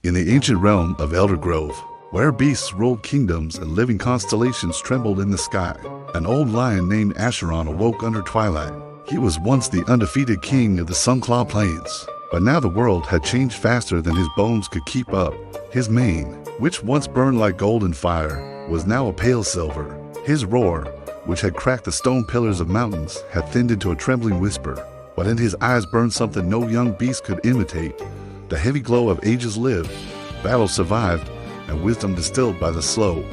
In the ancient realm of Eldergrove, where beasts ruled kingdoms and living constellations trembled in the sky, an old lion named Asheron awoke under twilight. He was once the undefeated king of the Sunclaw Plains, but now the world had changed faster than his bones could keep up. His mane, which once burned like golden fire, was now a pale silver. His roar, which had cracked the stone pillars of mountains, had thinned into a trembling whisper, but in his eyes burned something no young beast could imitate. The heavy glow of ages lived, battles survived, and wisdom distilled by the slow,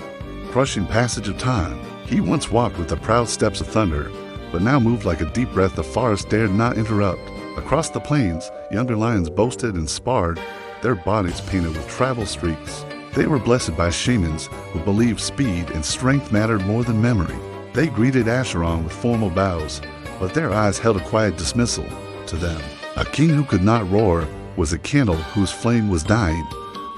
crushing passage of time. He once walked with the proud steps of thunder, but now moved like a deep breath the forest dared not interrupt. Across the plains, younger lions boasted and sparred, their bodies painted with travel streaks. They were blessed by shamans who believed speed and strength mattered more than memory. They greeted Asheron with formal bows, but their eyes held a quiet dismissal. To them, a king who could not roar was a candle whose flame was dying,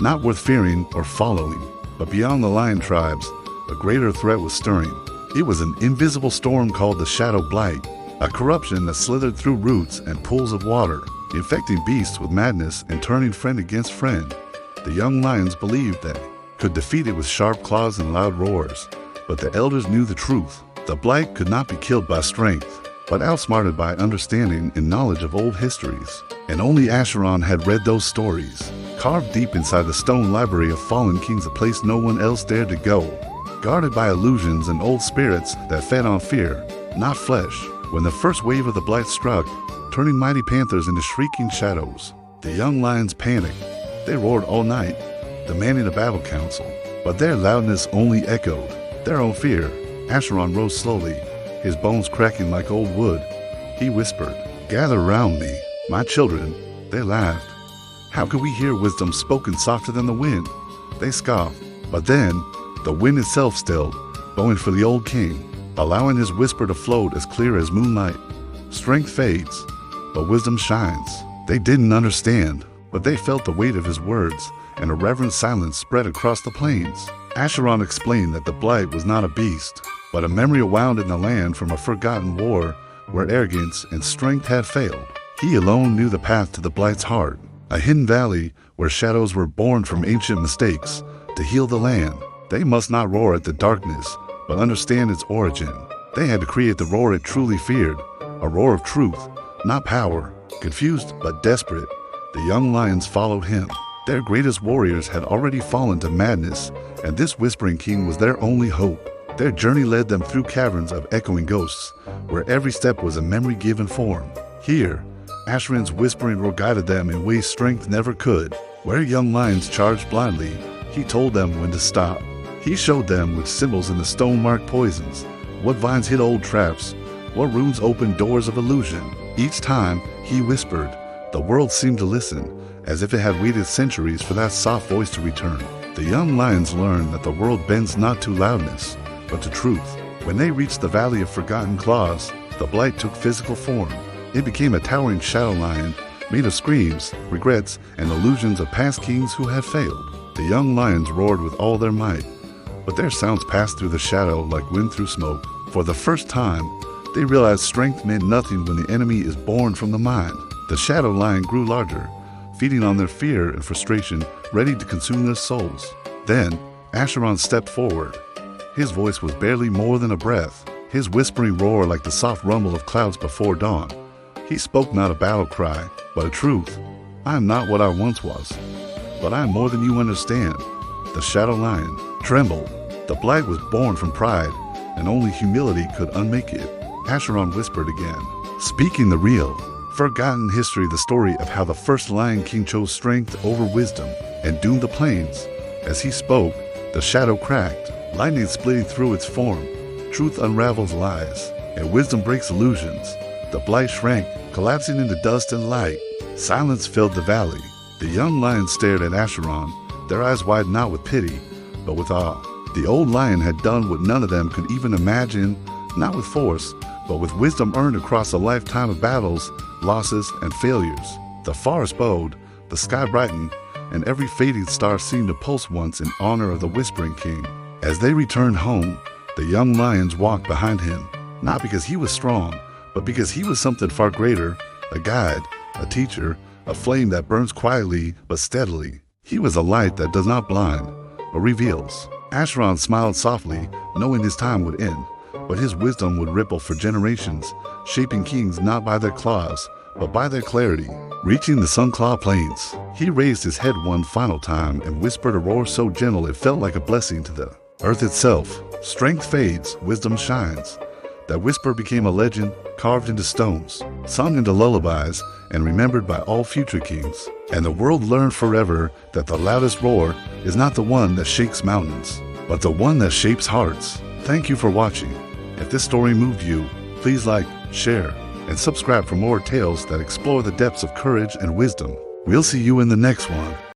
not worth fearing or following. But beyond the lion tribes, a greater threat was stirring. It was an invisible storm called the Shadow Blight, a corruption that slithered through roots and pools of water, infecting beasts with madness and turning friend against friend. The young lions believed they could defeat it with sharp claws and loud roars, but the elders knew the truth. The blight could not be killed by strength, but outsmarted by understanding and knowledge of old histories. And only Asheron had read those stories, carved deep inside the stone library of fallen kings, a place no one else dared to go, guarded by illusions and old spirits that fed on fear, not flesh. When the first wave of the blight struck, turning mighty panthers into shrieking shadows, the young lions panicked. They roared all night, demanding a battle council, but their loudness only echoed their own fear. Asheron rose slowly, his bones cracking like old wood. He whispered, "Gather round me, my children." They laughed. How could we hear wisdom spoken softer than the wind? They scoffed. But then, the wind itself stilled, blowing for the old king, allowing his whisper to float as clear as moonlight. Strength fades, but wisdom shines. They didn't understand, but they felt the weight of his words, and a reverent silence spread across the plains. Asheron explained that the blight was not a beast, but a memory wound in the land from a forgotten war where arrogance and strength had failed. He alone knew the path to the blight's heart, a hidden valley where shadows were born from ancient mistakes to heal the land. They must not roar at the darkness, but understand its origin. They had to create the roar it truly feared, a roar of truth, not power. Confused but desperate, the young lions followed him. Their greatest warriors had already fallen to madness, and this whispering king was their only hope. Their journey led them through caverns of echoing ghosts, where every step was a memory given form. Here, Asheron's whispering roar guided them in ways strength never could. Where young lions charged blindly, he told them when to stop. He showed them with symbols in the stone-marked poisons, what vines hid old traps, what runes opened doors of illusion. Each time, he whispered, the world seemed to listen, as if it had waited centuries for that soft voice to return. The young lions learned that the world bends not to loudness, but to truth. When they reached the Valley of Forgotten Claws, the blight took physical form. It became a towering shadow lion, made of screams, regrets, and illusions of past kings who had failed. The young lions roared with all their might, but their sounds passed through the shadow like wind through smoke. For the first time, they realized strength meant nothing when the enemy is born from the mind. The shadow lion grew larger, feeding on their fear and frustration, ready to consume their souls. Then, Asheron stepped forward. His voice was barely more than a breath, his whispering roar like the soft rumble of clouds before dawn. He spoke not a battle cry, but a truth. I am not what I once was, but I am more than you understand. The shadow lion trembled. The blight was born from pride, and only humility could unmake it. Asheron whispered again, speaking the real, forgotten history, the story of how the first Lion King chose strength over wisdom and doomed the plains. As he spoke, the shadow cracked, lightning splitting through its form. Truth unravels lies, and wisdom breaks illusions. The blight shrank, collapsing into dust and light. Silence filled the valley. The young lions stared at Asheron, their eyes wide not with pity, but with awe. The old lion had done what none of them could even imagine, not with force, but with wisdom earned across a lifetime of battles, losses, and failures. The forest bowed, the sky brightened, and every fading star seemed to pulse once in honor of the Whispering King. As they returned home, the young lions walked behind him, not because he was strong, but because he was something far greater, a guide, a teacher, a flame that burns quietly but steadily. He was a light that does not blind, but reveals. Asheron smiled softly, knowing his time would end, but his wisdom would ripple for generations, shaping kings not by their claws, but by their clarity. Reaching the Sunclaw Plains, he raised his head one final time and whispered a roar so gentle it felt like a blessing to the earth itself. Strength fades, wisdom shines. That whisper became a legend, carved into stones, sung into lullabies, and remembered by all future kings. And the world learned forever that the loudest roar is not the one that shakes mountains, but the one that shapes hearts. Thank you for watching. If this story moved you, please like, share, and subscribe for more tales that explore the depths of courage and wisdom. We'll see you in the next one.